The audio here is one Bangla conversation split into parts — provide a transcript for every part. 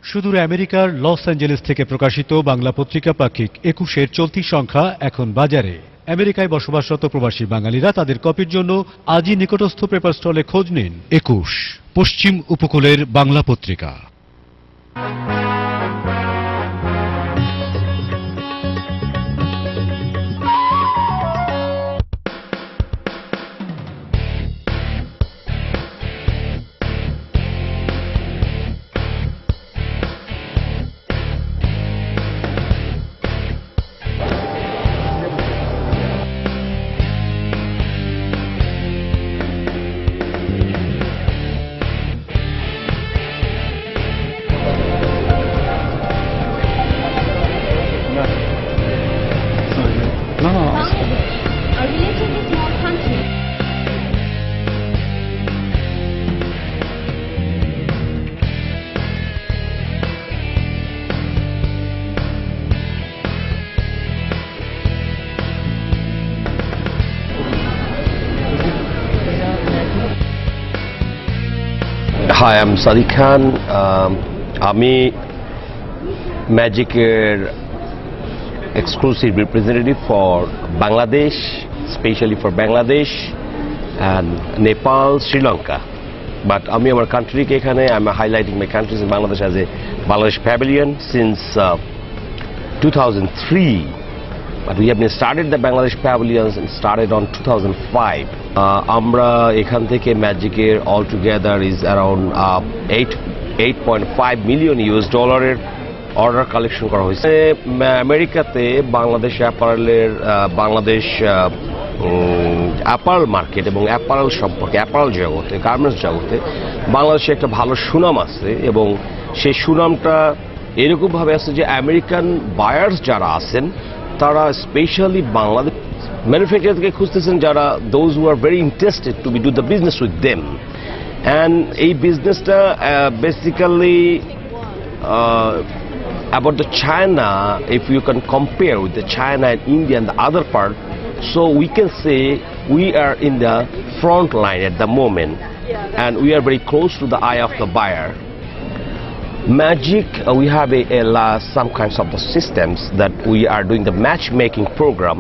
সুদূর আমেরিকার লস অ্যাঞ্জেলেস থেকে প্রকাশিত বাংলা পত্রিকা পাক্ষিক ২১-এর চলতি সংখ্যা এখন বাজারে। আমেরিকায় বসবাসরত প্রবাসী বাঙালিরা তাদের কপির জন্য আজই নিকটস্থ পেপার স্টলে খোঁজ নিন। ২১ পশ্চিম উপকূলের বাংলা পত্রিকা। Hi, I'm Sadiq Khan. আমি ম্যাজিকের exclusive representative for Bangladesh, especially for Bangladesh and Nepal, Sri Lanka. But আমি আমার কান্ট্রিকে এখানে I'm highlighting my countries in Bangladesh as a Bangladesh pavilion since 2003. But we have been started the Bangladesh pavilions and started on 2005. আমরা এখান থেকে ম্যাজিকের all together is around 8.5 million US ডলারের অর্ডার কালেকশন করা হয়েছে। আমেরিকাতে বাংলাদেশ অ্যাপারেলের বাংলাদেশ অ্যাপারেল মার্কেট এবং অ্যাপারেল সম্পর্কে অ্যাপারেল জগতে গার্মেন্টস জগতে বাংলাদেশে একটা ভালো সুনাম আছে এবং সেই সুনামটা এরকমভাবে আছে যে আমেরিকান বায়ার্স যারা আছেন তারা স্পেশালি বাংলাদেশ ম্যানুফ্যাকচারকে খুঁজতেছেন যারা those who are very interested to be do the business with them and এই বিজনেসটা basically about the China, if you can compare with the China and India and the other part, so we can say we are in the front line at the moment and we are very close to the eye of the buyer. Magic, we have some kinds of the systems that we are doing the matchmaking program.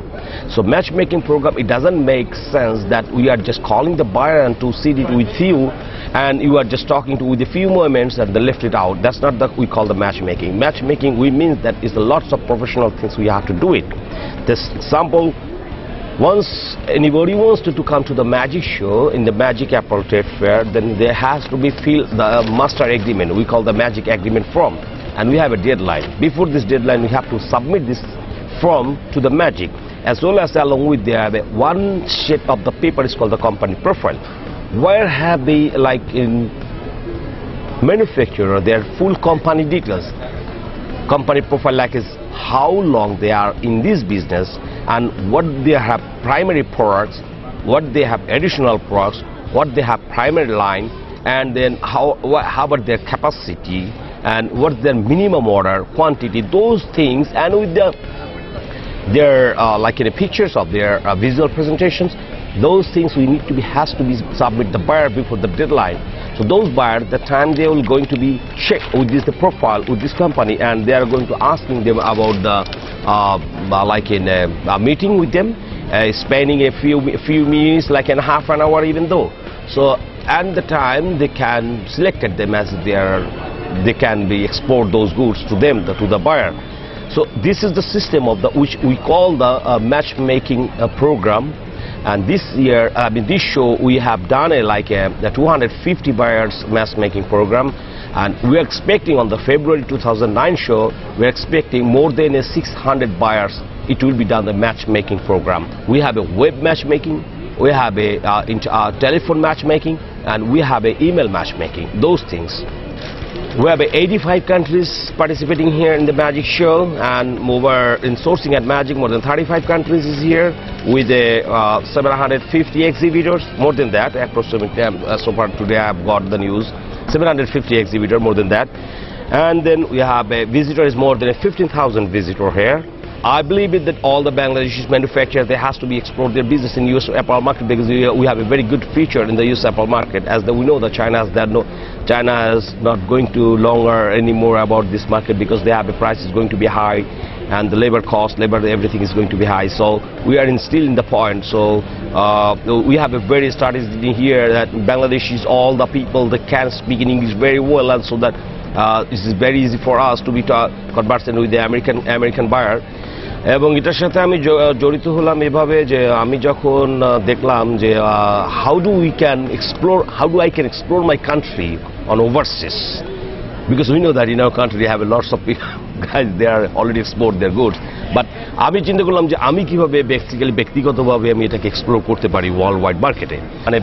So matchmaking program, it doesn't make sense that we are just calling the buyer and to sit it with you and you are just talking to with a few moments and they left it out. That's not that we call the matchmaking. Matchmaking, we mean that is lots of professional things we have to do it. This example, once anybody wants to come to the magic show in the Magic Apparel Trade Fair, then there has to be the master agreement. We call the magic agreement form, and we have a deadline. Before this deadline, we have to submit this form to the magic, as well as along with there one sheet of the paper is called the company profile. Where have they, like in manufacturer, their full company details. Company profile like is how long they are in this business and what they have primary products, what they have additional products, what they have primary line, and then how about their capacity and what's their minimum order quantity, those things, and with their like in the pictures of their visual presentations, those things has to be submit the buyer before the deadline. So those buyers, the time they will going to be checked with the profile with this company, and they are going to asking them about the like in a meeting with them, spending a few minutes, like in half an hour even though. So and the time they can select them as they can be export those goods to them to the buyer. So this is the system of which we call the matchmaking program. And this year, this show, we have done a 250 buyers matchmaking program, and we are expecting on the February 2009 show, we are expecting more than 600 buyers. It will be done the matchmaking program. We have a web matchmaking, we have a telephone matchmaking, and we have a email matchmaking. Those things. We have 85 countries participating here in the Magic Show, and over in sourcing at Magic, more than 35 countries is here with 750 exhibitors, more than that, approximately. So far today I have got the news, 750 exhibitors, more than that. And then we have a visitor is more than 15,000 visitor here. I believe it that all the Bangladeshi manufacturers, they has to be explore their business in US apparel market, because we have a very good feature in the US apparel market. As we know that China is not going to longer anymore about this market, because they have the price is going to be high, and the labor cost, everything is going to be high. So we are still in the point. So we have a very studies in here that Bangladesh is all the people that can speak in English very well, and so that this is very easy for us to be conversant with the American buyer. এবং এটার সাথে আমি জড়িত হলাম এভাবে যে আমি যখন দেখলাম যে how do I can explore my country on overseas, because we know that in our country we have a lots of people, guys, they are already export their goods, but আমি চিন্তা করলাম যে আমি কিভাবে ব্যক্তিগতভাবে আমি এটাকে এক্সপ্লোর করতে পারি ওয়ার্ল্ড ওয়াইড মার্কেটে। মানে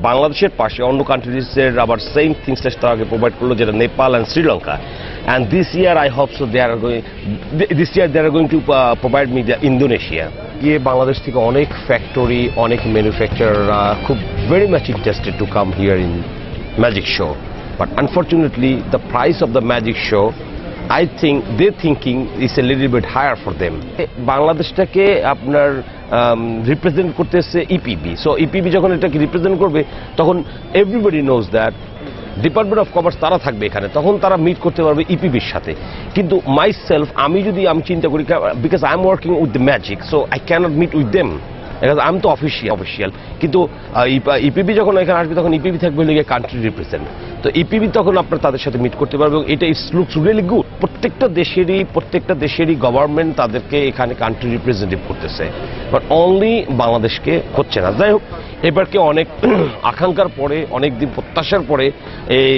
বাংলাদেশের পাশে অন্য কান্ট্রিজের আবার সেম থিংসটা তাকে প্রোভাইড করলো, যেটা Nepal and Sri Lanka. And this year I hope so they are going to provide me the Indonesia. গিয়ে বাংলাদেশ থেকে অনেক ফ্যাক্টরি, অনেক ম্যানুফ্যাকচারাররা খুব very much interested to come here in Magic Show, but unfortunately the price of the Magic Show, I think they're thinking is a little bit higher for them. বাংলাদেশটাকে আপনার রিপ্রেজেন্ট করতেছে ইপিবি। সো ইপিবি যখন এটাকে রিপ্রেজেন্ট করবে তখন everybody knows that department of commerce তারা থাকবে এখানে, তখন তারা মিট করতে পারবে ইপিবির সাথে। কিন্তু মাইসেলফ আমি চিন্তা করি, because I am working with the magic, so I can't meet with them, আমি তো অফিসিয়াল। কিন্তু ইপিবি যখন এখানে আসবে তখন ইপিবি থাকবে লিগে কান্ট্রি রিপ্রেজেন্ট, তো ইপিবি তখন আপনার তাদের সাথে মিট করতে পারবে। এটা লুকস রিয়েলি গুড। প্রত্যেকটা দেশেরই গভর্নমেন্ট তাদেরকে এখানে কান্ট্রি রিপ্রেজেন্টেটিভ করতেছে, বাট অনলি বাংলাদেশকে হচ্ছে না। যাই হোক, এবারকে অনেক আকাঙ্ক্ষার পরে, অনেক দিন প্রত্যাশার পরে এই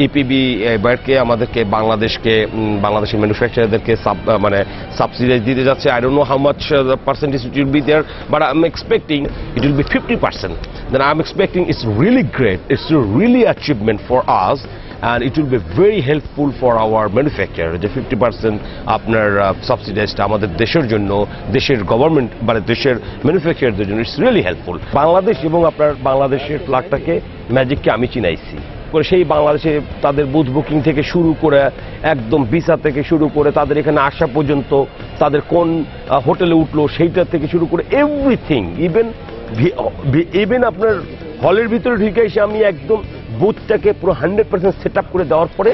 ইপিবি এবারকে আমাদেরকে বাংলাদেশের ম্যানুফ্যাকচারারদেরকে মানে সাবসিডাইজ দিতে যাচ্ছে। I don't know how much the percentage it will be there, but I am expecting it will be 50%। Then I am expecting it's really great, it's really achievement for us, and it will be very helpful for our manufacturer. যে 50% আপনার সাবসিডাইজটা আমাদের দেশের জন্য, দেশের গভর্নমেন্ট মানে দেশের ম্যানুফ্যাকচারারদের জন্য ইটস রিয়েলি হেল্পফুল। বাংলাদেশ এবং আপনার বাংলাদেশের ফ্ল্যাগটাকে ম্যাজিককে আমি চিনাইছি করে, সেই বাংলাদেশে তাদের বুথ বুকিং থেকে শুরু করে একদম ভিসা থেকে শুরু করে তাদের এখানে আসা পর্যন্ত, তাদের কোন হোটেলে উঠলো সেইটা থেকে শুরু করে এভরিথিং, ইভেন আপনার হলের ভিতরে ঢুকে এসে আমি একদম বুথটাকে পুরো 100% সেট আপ করে দেওয়ার পরে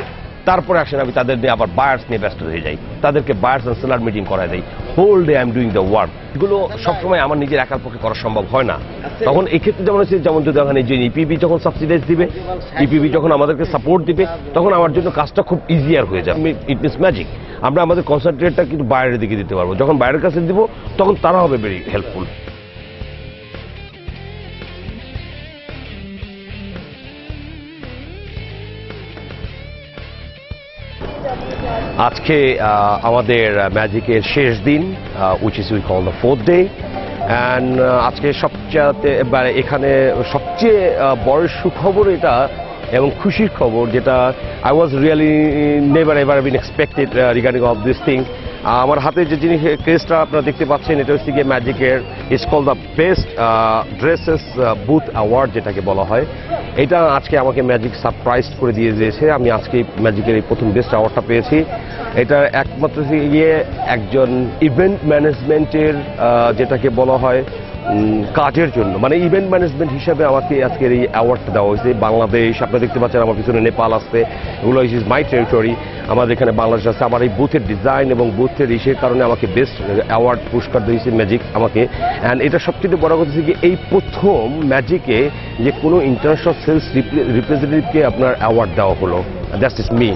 তারপরে আসেন আমি তাদের নিয়ে আবার বায়ার্স নিয়ে ব্যস্ত হয়ে যাই, তাদেরকে বায়ার্স অ্যান্ড সেলার মিটিং করায় দেয়। Whole day I am doing the work. এগুলো সবসময় আমার নিজের একার পক্ষে করা সম্ভব হয় না। তখন এই ক্ষেত্রে যেমন যদি ওখানে যে ইপিবি যখন সাবসিডাইজ দিবে, ইপিবি যখন আমাদেরকে সাপোর্ট দিবে, তখন আমার জন্য কাজটা খুব ইজিয়ার হয়ে যাবে। It means magic. আমরা আমাদের কনসেন্ট্রেটটা কিন্তু বাইরের দিকে দিতে পারবো। যখন বাইরের কাছে দিব তখন তারা হবে ভেরি হেল্পফুল। আজকে আমাদের ম্যাজিকের শেষ দিন, which is we call the 4th day, and আজকে এখানে সবচেয়ে বড় সুখবর এটা এবং খুশির খবর, যেটা I was really never ever been expected regarding of this thing. আমার হাতে যে জিনিস ক্রেজটা আপনারা দেখতে পাচ্ছেন, এটা হচ্ছে গিয়ে ম্যাজিকের it's call the best dresses booth award যেটাকে বলা হয়। এটা আজকে আমাকে ম্যাজিক সারপ্রাইজ করে দিয়ে দিয়েছে। আমি আজকে ম্যাজিকের এই প্রথম বেস্ট অ্যাওয়ার্ডটা পেয়েছি। এটা একমাত্র গিয়ে একজন ইভেন্ট ম্যানেজমেন্টের যেটাকে বলা হয় কাজের জন্য, মানে ইভেন্ট ম্যানেজমেন্ট হিসাবে আমাকে আজকের এই অ্যাওয়ার্ডটা দেওয়া হয়েছে। বাংলাদেশ, আপনারা দেখতে পাচ্ছেন আমার পিছনে নেপাল আসছে, এগুলো ইজ মাই টেরিটরি। আমাদের এখানে বাংলাদেশ আছে। আমার এই বুথের ডিজাইন এবং বুথের ইসের কারণে আমাকে বেস্ট অ্যাওয়ার্ড পুরস্কার দিয়েছে ম্যাজিক আমাকে। অ্যান্ড এটা সবচেয়ে বড় কথা হচ্ছে কি, এই প্রথম ম্যাজিকে যে কোনো ইন্টারন্যাশনাল সেলস রিপ্রেজেন্টেটিভকে আপনার অ্যাওয়ার্ড দেওয়া হলো। That's is me.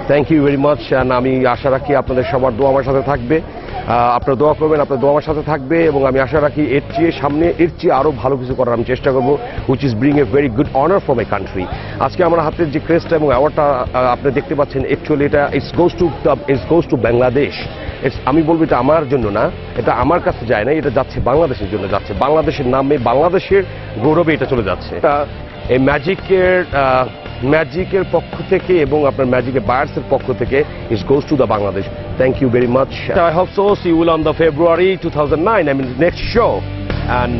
Thank you very much. And আমি আশা রাখি আপনাদের সবার দোয়া আমার সাথে থাকবে, আপনারা দোয়া করবেন, আপনার দোয়া আমার সাথে থাকবে, এবং আমি আশা রাখি এর চেয়ে আরও ভালো কিছু করার আমি চেষ্টা করবো, which is bring a very good honour for my country. আজকে আমার হাতের যে ক্রেস্টটা এবং অ্যাওয়ার্ডটা আপনি দেখতে পাচ্ছেন, অ্যাকচুয়ালি এটা ইটস গোজ টু বাংলাদেশ। আমি বলবো এটা আমার জন্য না, এটা আমার কাছে যায় না, এটা যাচ্ছে বাংলাদেশের জন্য যাচ্ছে, বাংলাদেশের নামে, বাংলাদেশের গৌরবে এটা চলে যাচ্ছে। এই ম্যাজিকের পক্ষ থেকে এবং আপনার ম্যাজিকের বায়ার্সের পক্ষ থেকে it's goes to the Bangladesh. Thank you very much. I hope so. See you on the February 2009, I mean next show, and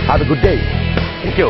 have a good day. Thank you.